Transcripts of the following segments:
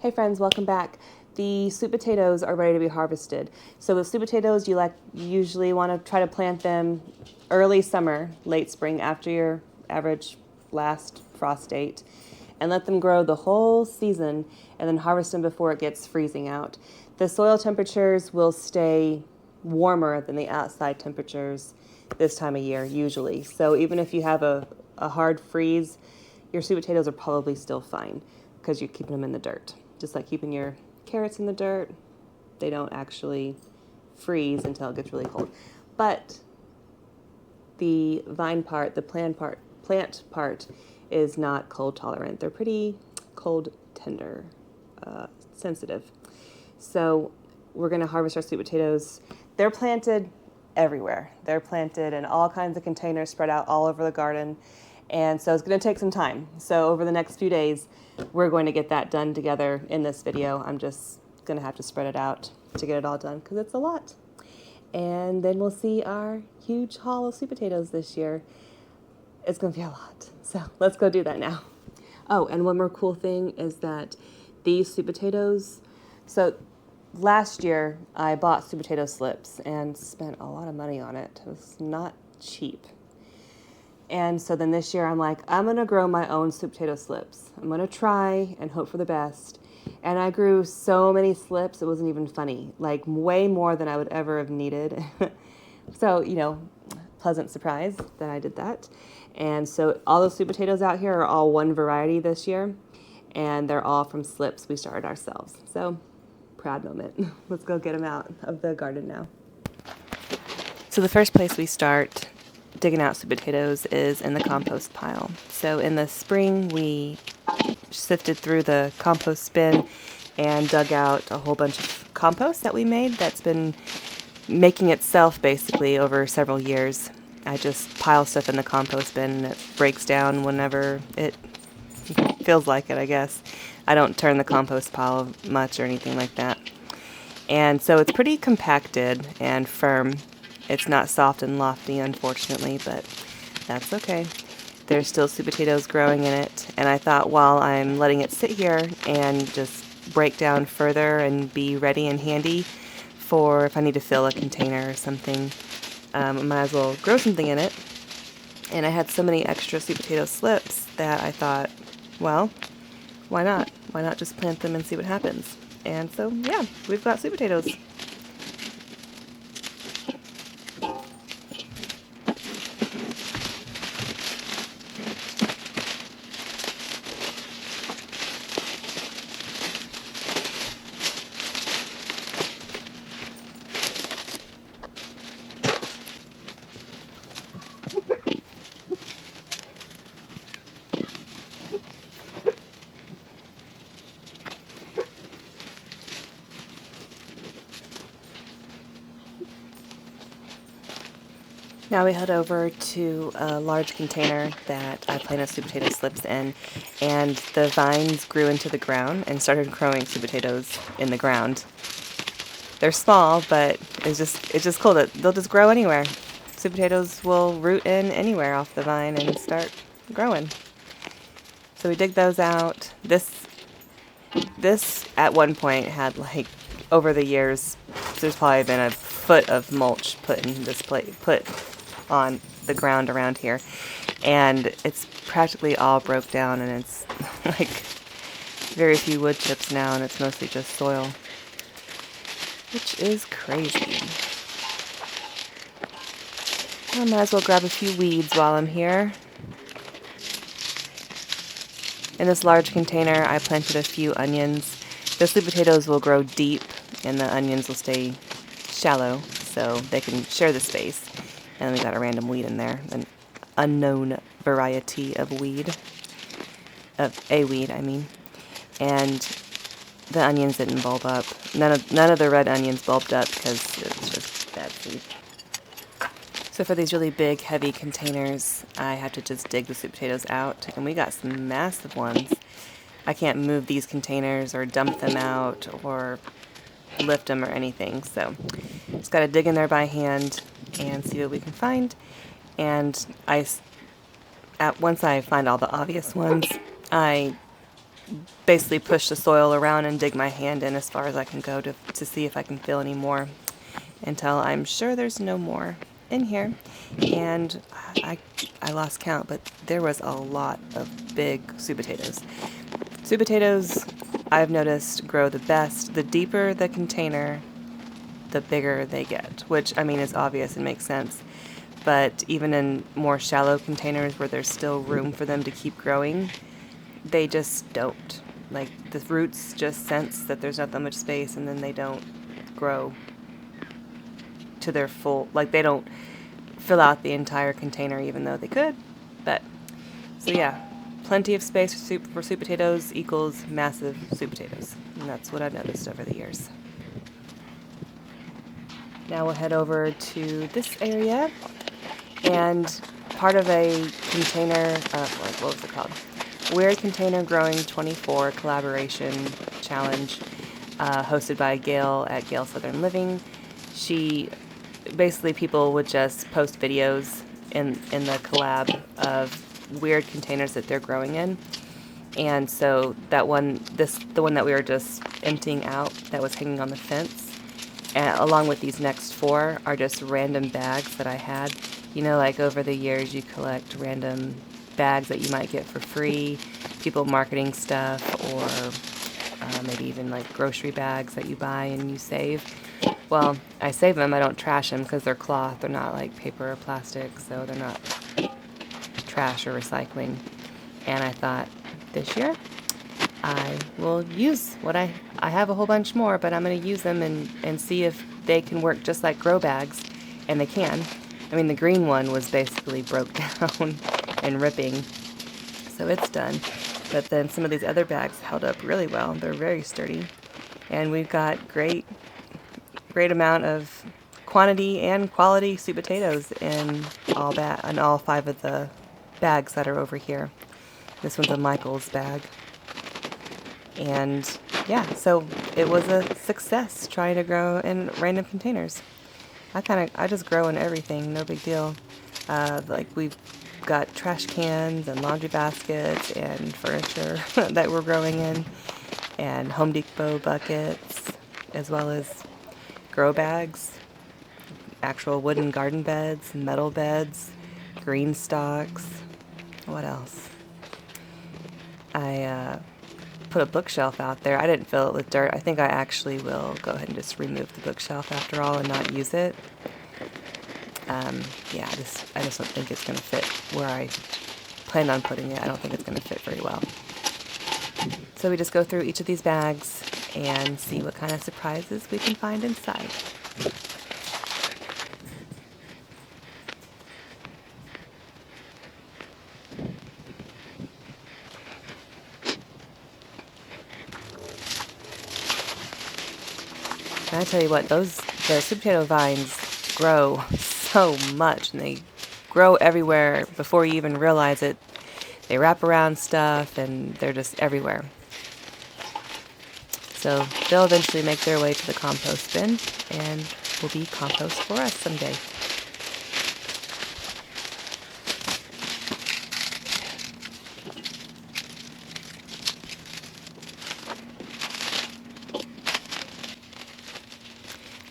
Hey friends, welcome back. The sweet potatoes are ready to be harvested. So with sweet potatoes, you usually want to try to plant them early summer, late spring, after your average last frost date, and let them grow the whole season, and then harvest them before it gets freezing out. The soil temperatures will stay warmer than the outside temperatures this time of year, usually. So even if you have a hard freeze, your sweet potatoes are probably still fine because you're keeping them in the dirt. Just like keeping your carrots in the dirt, they don't actually freeze until it gets really cold. But the vine part, the plant part is not cold tolerant. They're pretty cold tender, sensitive. So we're going to harvest our sweet potatoes. They're planted everywhere. They're planted in all kinds of containers spread out all over the garden. And so it's going to take some time. So over the next few days, we're going to get that done together in this video. I'm just going to have to spread it out to get it all done because it's a lot. And then we'll see our huge haul of sweet potatoes this year. It's going to be a lot. So let's go do that now. Oh, and one more cool thing is that these sweet potatoes, so last year I bought sweet potato slips and spent a lot of money on it. It was not cheap. And so then this year I'm like, I'm going to grow my own sweet potato slips. I'm going to try and hope for the best. And I grew so many slips, it wasn't even funny. Like way more than I would ever have needed. So, pleasant surprise that I did that. And so all those sweet potatoes out here are all one variety this year. And they're all from slips we started ourselves. So, proud moment. Let's go get them out of the garden now. So the first place we start digging out sweet potatoes is in the compost pile. So in the spring, we sifted through the compost bin and dug out a whole bunch of compost that we made that's been making itself basically over several years. I just pile stuff in the compost bin and it breaks down whenever it feels like it, I guess. I don't turn the compost pile much or anything like that. And so it's pretty compacted and firm. It's not soft and lofty, unfortunately, but that's okay. There's still sweet potatoes growing in it, and I thought while I'm letting it sit here and just break down further and be ready and handy for if I need to fill a container or something, I might as well grow something in it. And I had so many extra sweet potato slips that I thought, well, why not? Why not just plant them and see what happens? And so, yeah, we've got sweet potatoes. Now we head over to a large container that I planted sweet potato slips in, and the vines grew into the ground and started growing sweet potatoes in the ground. They're small, but it's just cool that they'll just grow anywhere. Sweet potatoes will root in anywhere off the vine and start growing. So we dig those out. This at one point had over the years, there's probably been a foot of mulch put in this put on the ground around here, and it's practically all broke down, and it's like very few wood chips now, and it's mostly just soil, which is crazy. I might as well grab a few weeds while I'm here. In this large container, I planted a few onions. The sweet potatoes will grow deep, and the onions will stay shallow, so they can share the space. And we got a random weed in there, an unknown variety of weed, I mean. And the onions didn't bulb up. None of the red onions bulbed up because it's just bad seed. So for these really big, heavy containers, I had to just dig the sweet potatoes out, and we got some massive ones. I can't move these containers or dump them out or lift them or anything, so just got to dig in there by hand and see what we can find. And once I find all the obvious ones, I basically push the soil around and dig my hand in as far as I can go to see if I can fill any more, until I'm sure there's no more in here. And I lost count, but there was a lot of big sweet potatoes. Sweet potatoes, I've noticed, grow the best. The deeper the container, the bigger they get, which, I mean, is obvious and makes sense. But even in more shallow containers where there's still room for them to keep growing, they just don't. Like, the roots just sense that there's not that much space, and then they don't grow to their full, like, they don't fill out the entire container, even though they could. But, so yeah, plenty of space for sweet potatoes equals massive sweet potatoes. And that's what I've noticed over the years. Now we'll head over to this area, and part of a container, what was it called? Weird Container Growing 24 collaboration challenge, hosted by Gail at Gail Southern Living. Basically, people would just post videos in the collab of weird containers that they're growing in. And so the one that we were just emptying out that was hanging on the fence, and along with these next 4 are just random bags that I had. You know, like over the years you collect random bags that you might get for free, people marketing stuff, or maybe even like grocery bags that you buy and you save. Well, I save them, I don't trash them because they're cloth, they're not like paper or plastic, so they're not trash or recycling. And I thought, this year I will use what I have a whole bunch more, but I'm going to use them and see if they can work just like grow bags, and they can. I mean, the green one was basically broke down and ripping, so it's done. But then some of these other bags held up really well. They're very sturdy, and we've got great amount of quantity and quality sweet potatoes in all 5 of the bags that are over here. This one's a Michael's bag. And yeah, so it was a success trying to grow in random containers. I just grow in everything, no big deal. Like, we've got trash cans and laundry baskets and furniture that we're growing in, and Home Depot buckets, as well as grow bags, actual wooden garden beds, metal beds, green stalks. What else? I put a bookshelf out there. I didn't fill it with dirt. I think I actually will go ahead and just remove the bookshelf after all and not use it. Yeah, I just don't think it's going to fit where I planned on putting it. I don't think it's going to fit very well. So we just go through each of these bags and see what kind of surprises we can find inside. And I tell you what, the sweet potato vines grow so much, and they grow everywhere before you even realize it. They wrap around stuff, and they're just everywhere. So they'll eventually make their way to the compost bin and will be compost for us someday.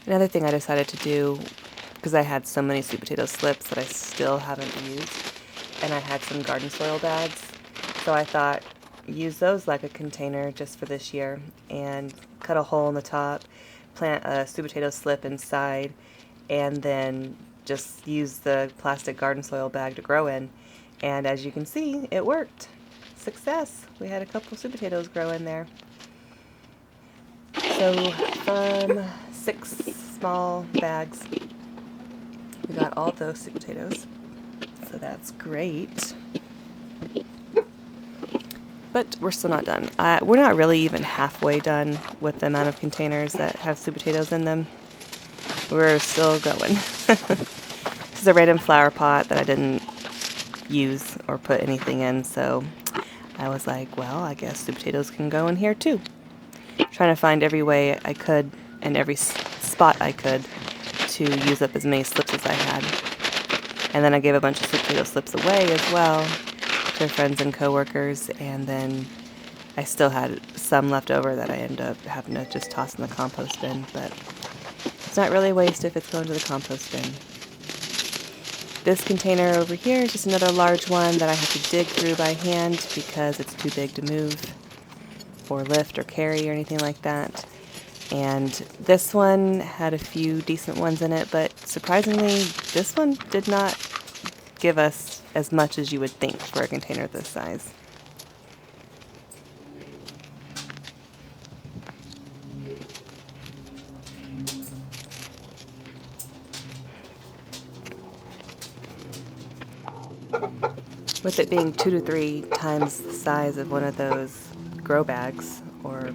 Another thing I decided to do, because I had so many sweet potato slips that I still haven't used, and I had some garden soil bags, so I thought, use those like a container just for this year, and cut a hole in the top, plant a sweet potato slip inside, and then just use the plastic garden soil bag to grow in. And as you can see, it worked. Success! We had a couple sweet potatoes grow in there. So from 6 small bags, we got all those sweet potatoes, so that's great. But we're still not done. We're not really even halfway done with the amount of containers that have sweet potatoes in them. We're still going. This is a random flower pot that I didn't use or put anything in, so I was like, well, I guess sweet potatoes can go in here too. Trying to find every way I could and every spot I could to use up as many slips as I had. And then I gave a bunch of sweet potato slips away as well to friends and coworkers, and then I still had some left over that I ended up having to just toss in the compost bin, but it's not really waste if it's going to the compost bin. This container over here is just another large one that I have to dig through by hand because it's too big to move or lift or carry or anything like that. And this one had a few decent ones in it, but surprisingly, this one did not give us as much as you would think for a container this size. With it being 2 to 3 times the size of one of those grow bags, or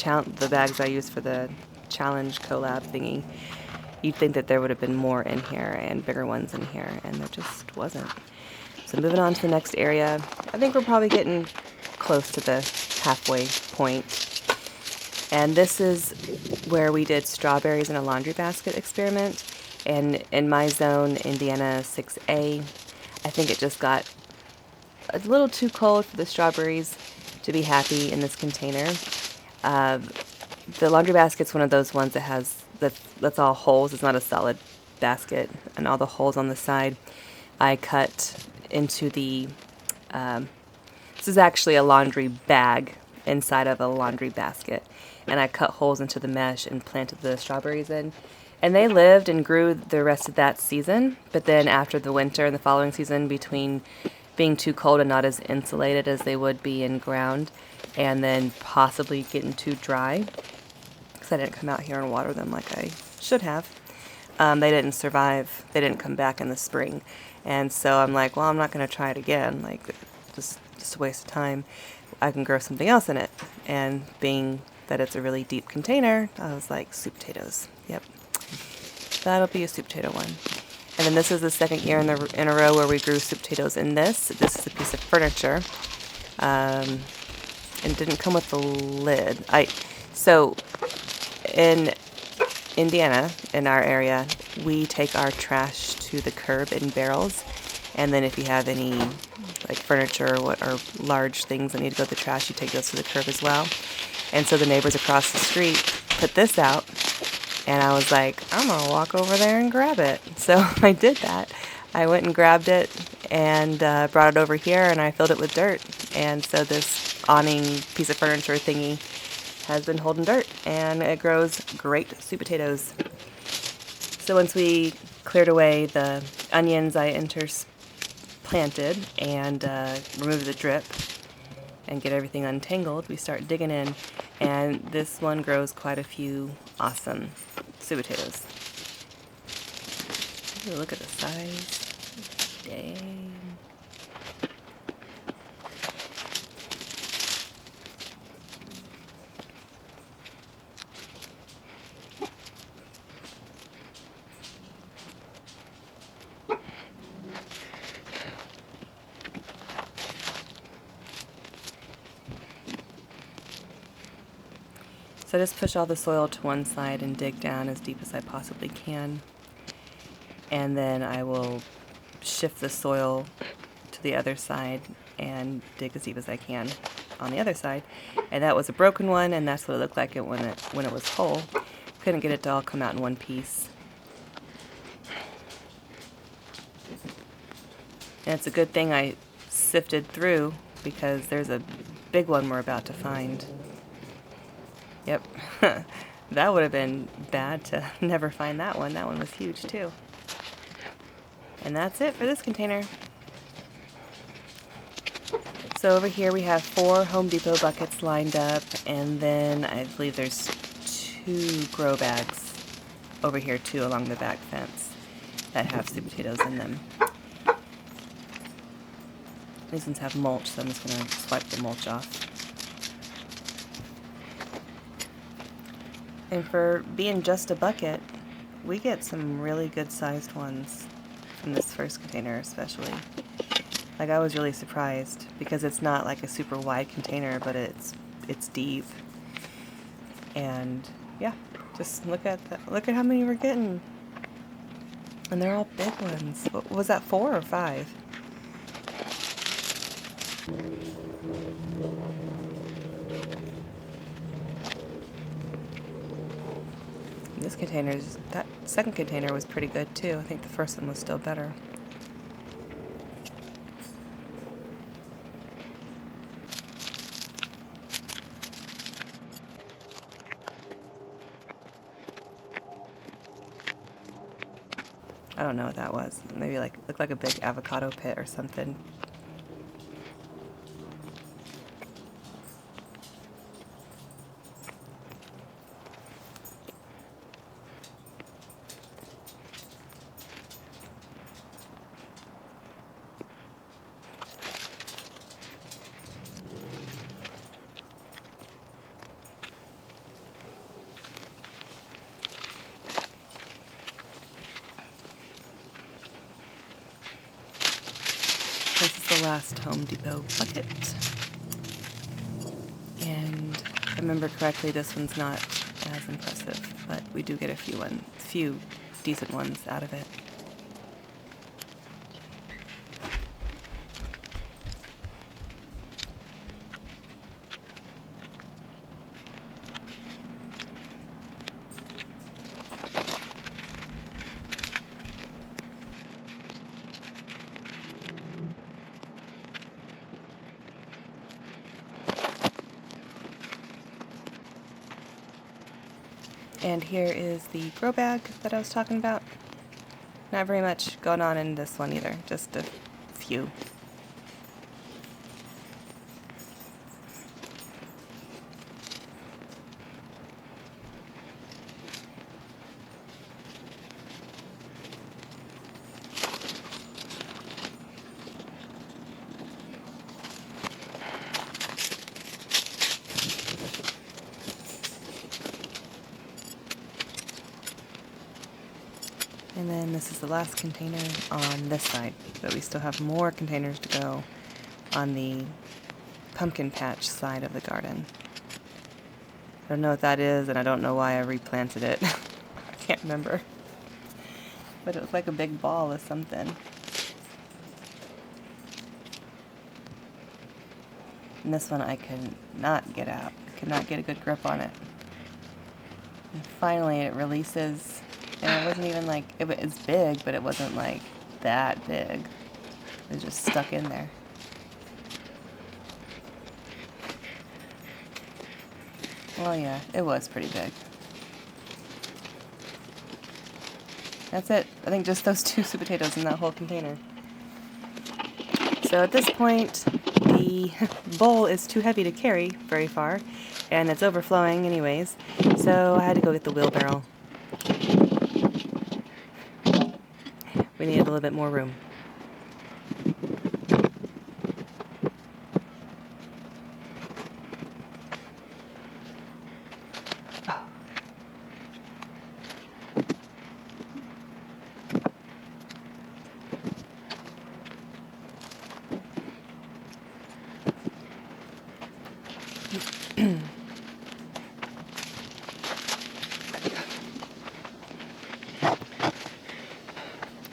the bags I use for the challenge collab thingy, you'd think that there would have been more in here and bigger ones in here, and there just wasn't. So moving on to the next area, I think we're probably getting close to the halfway point. And this is where we did strawberries in a laundry basket experiment. And in my zone, Indiana 6A, I think it just got a little too cold for the strawberries to be happy in this container. The laundry basket's one of those ones that has that's all holes. It's not a solid basket, and all the holes on the side I cut into the this is actually a laundry bag inside of a laundry basket, and I cut holes into the mesh and planted the strawberries in, and they lived and grew the rest of that season. But then after the winter and the following season, between being too cold and not as insulated as they would be in ground, and then possibly getting too dry, because I didn't come out here and water them like I should have, they didn't survive. They didn't come back in the spring. And so I'm like, well, I'm not going to try it again. Like, just a waste of time. I can grow something else in it. And being that it's a really deep container, I was like, sweet potatoes. Yep. That'll be a sweet potato one. And then this is the second year in a row where we grew sweet potatoes in this. This is a piece of furniture. And didn't come with the lid. So in Indiana, in our area, we take our trash to the curb in barrels, and then if you have any like furniture or large things that need to go to the trash, you take those to the curb as well. And so the neighbors across the street put this out, and I was like, I'm gonna walk over there and grab it. So I did that. I went and grabbed it and brought it over here, and I filled it with dirt. And so this awning piece of furniture thingy has been holding dirt, and it grows great sweet potatoes. So once we cleared away the onions I interplanted and removed the drip and get everything untangled, we start digging in, and this one grows quite a few awesome sweet potatoes. Ooh, look at the size. Dang. So I just push all the soil to one side and dig down as deep as I possibly can. And then I will shift the soil to the other side and dig as deep as I can on the other side. And that was a broken one, and that's what it looked like when it was whole. Couldn't get it to all come out in one piece. And it's a good thing I sifted through, because there's a big one we're about to find. Yep. That would have been bad to never find that one. That one was huge too. And that's it for this container. So over here we have 4 Home Depot buckets lined up, and then I believe there's 2 grow bags over here too along the back fence that have sweet potatoes in them. These ones have mulch, so I'm just going to swipe the mulch off. And for being just a bucket, we get some really good sized ones from this first container especially. Like, I was really surprised, because it's not like a super wide container, but it's deep. And yeah, just look at how many we're getting. And they're all big ones. What was that, 4 or 5? This container's, that second container was pretty good too. I think the first one was still better. I don't know what that was. Maybe like looked like a big avocado pit or something. This is the last Home Depot bucket. And if I remember correctly, this one's not as impressive, but we do get a few decent ones out of it. And here is the grow bag that I was talking about. Not very much going on in this one either, just a few. And then this is the last container on this side, but we still have more containers to go on the pumpkin patch side of the garden. I don't know what that is, and I don't know why I replanted it. I can't remember. But it was like a big ball of something. And this one I could not get out. I could not get a good grip on it. And finally it releases. And it wasn't even like, it's big, but it wasn't like that big. It was just stuck in there. Well, yeah, it was pretty big. That's it. I think just those 2 sweet potatoes in that whole container. So at this point, the bowl is too heavy to carry very far, and it's overflowing anyways, so I had to go get the wheelbarrow. We needed a little bit more room.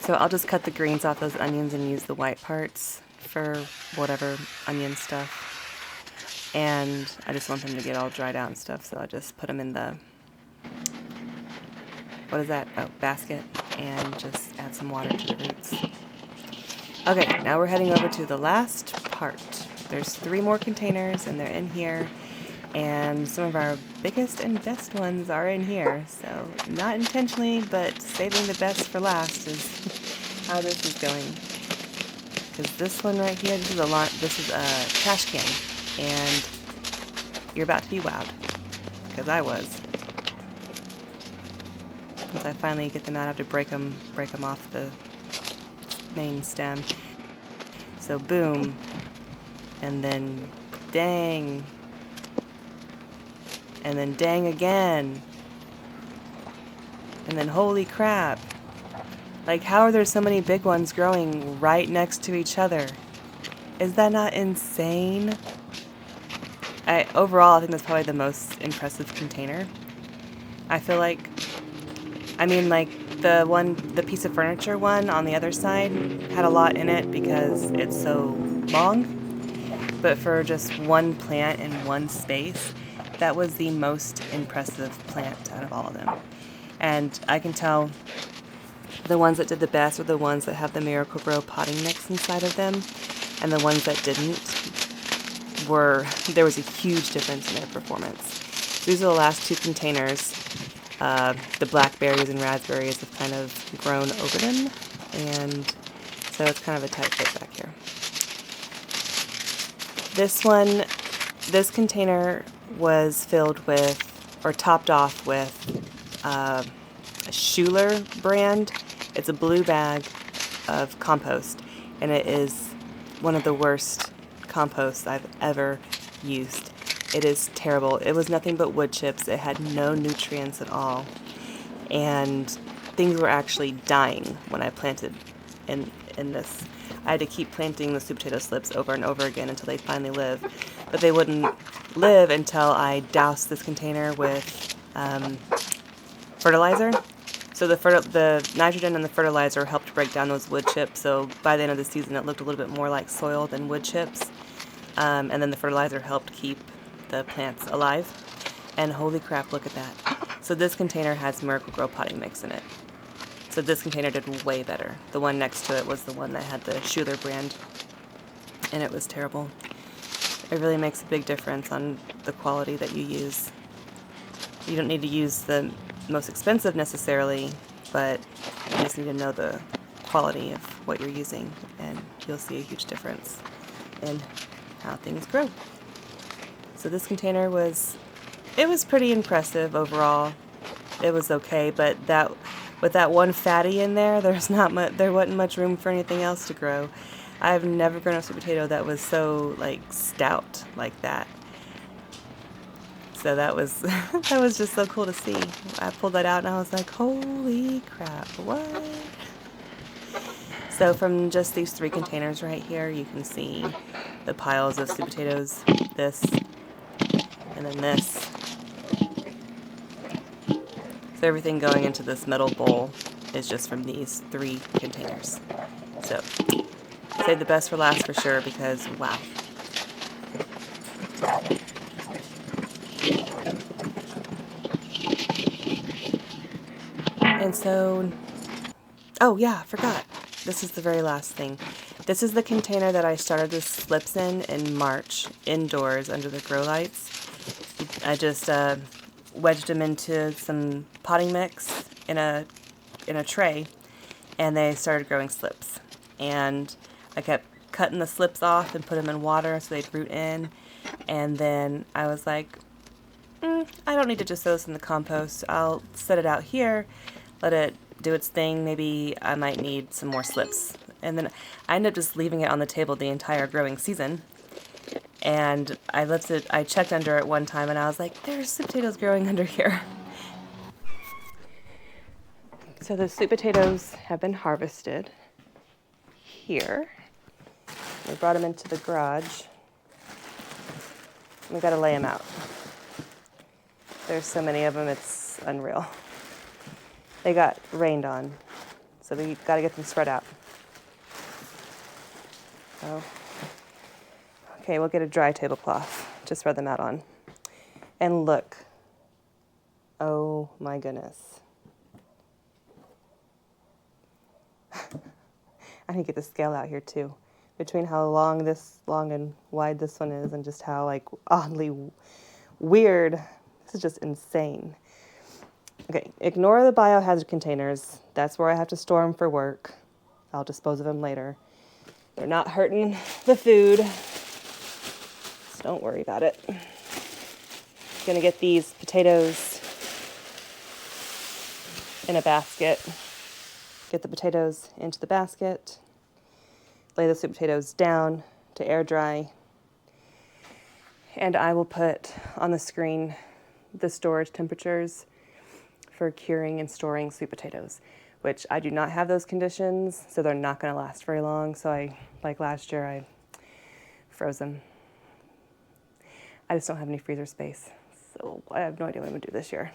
So I'll just cut the greens off those onions and use the white parts for whatever onion stuff. And I just want them to get all dried out and stuff, so I'll just put them in the, what is that? Oh, basket, and just add some water to the roots. Okay, now we're heading over to the last part. There's 3 more containers, and they're in here. And some of our biggest and best ones are in here. So not intentionally, but saving the best for last is how this is going. Because this one right here, this is a trash can, and you're about to be wowed. Because I was. Once I finally get them out, I have to break them off the main stem. So boom, and then dang. And then dang again. And then holy crap. Like, how are there so many big ones growing right next to each other? Is that not insane? Overall, I think that's probably the most impressive container. I feel like, I mean, like, the piece of furniture one on the other side had a lot in it because it's so long. but for just one plant in one space, that was the most impressive plant out of all of them. And I can tell the ones that did the best are the ones that have the Miracle-Gro potting mix inside of them, and the ones that didn't there was a huge difference in their performance. These are the last two containers. The blackberries and raspberries have kind of grown over them, and so it's kind of a tight fit back here. This container was filled with, or topped off with, a Schuler brand. It's a blue bag of compost, and it is one of the worst composts I've ever used. It is terrible. It was nothing but wood chips. It had no nutrients at all, and things were actually dying when I planted in this. I had to keep planting the sweet potato slips over and over again until they finally live, but they wouldn't live until I doused this container with fertilizer. So the nitrogen and the fertilizer helped break down those wood chips, so by the end of the season it looked a little bit more like soil than wood chips. And then the fertilizer helped keep the plants alive. And holy crap, look at that. So this container has Miracle-Gro potting mix in it. So this container did way better. The one next to it was the one that had the Schuler brand, and it was terrible. It really makes a big difference on the quality that you use. You don't need to use the most expensive necessarily, but you just need to know the quality of what you're using, and you'll see a huge difference in how things grow. So this container was pretty impressive overall. It was okay, but with that one fatty in there, there wasn't much room for anything else to grow. I've never grown a sweet potato that was so stout like that. So that was that was just so cool to see. I pulled that out and I was like, holy crap, what? So from just these 3 containers right here, you can see the piles of sweet potatoes, this, and then this. So everything going into this metal bowl is just from these 3 containers. So save the best for last for sure, because wow. And so, oh yeah, I forgot. This is the very last thing. This is the container that I started the slips in March, indoors under the grow lights. I just wedged them into some potting mix in a tray, and they started growing slips. And I kept cutting the slips off and put them in water so they'd root in. And then I was like, I don't need to just throw this in the compost. I'll set it out here, let it do its thing. Maybe I might need some more slips. And then I ended up just leaving it on the table the entire growing season. And I checked under it one time and I was like, there's sweet potatoes growing under here. So the sweet potatoes have been harvested here. We brought them into the garage. We got to lay them out. There's so many of them, it's unreal. They got rained on, so we got to get them spread out. So, okay, we'll get a dry tablecloth to spread them out on. And look, oh my goodness. I need to get the scale out here too. Between how long and wide this one is and just how oddly weird. This is just insane. Okay, ignore the biohazard containers. That's where I have to store them for work. I'll dispose of them later. They're not hurting the food, so don't worry about it. Gonna get these potatoes in a basket. Get the potatoes into the basket. Lay the sweet potatoes down to air dry. And I will put on the screen the storage temperatures for curing and storing sweet potatoes, which I do not have those conditions, so they're not going to last very long. So like last year, I froze them. I just don't have any freezer space, so I have no idea what I'm going to do this year.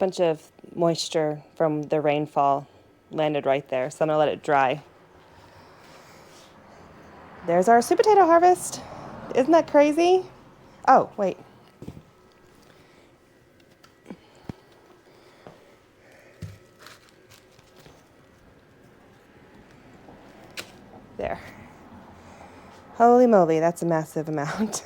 bunch of moisture from the rainfall landed right there, so I'm gonna let it dry. There's our sweet potato harvest. Isn't that crazy? Oh, wait. There. Holy moly, that's a massive amount.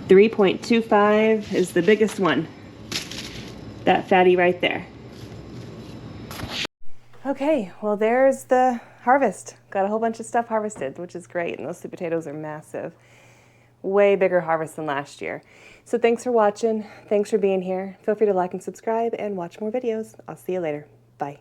.25 is the biggest one. That fatty right there. Okay, well there's the harvest. Got a whole bunch of stuff harvested, which is great, and those sweet potatoes are massive. Way bigger harvest than last year. So thanks for watching. Thanks for being here. Feel free to like and subscribe and watch more videos. I'll see you later. Bye.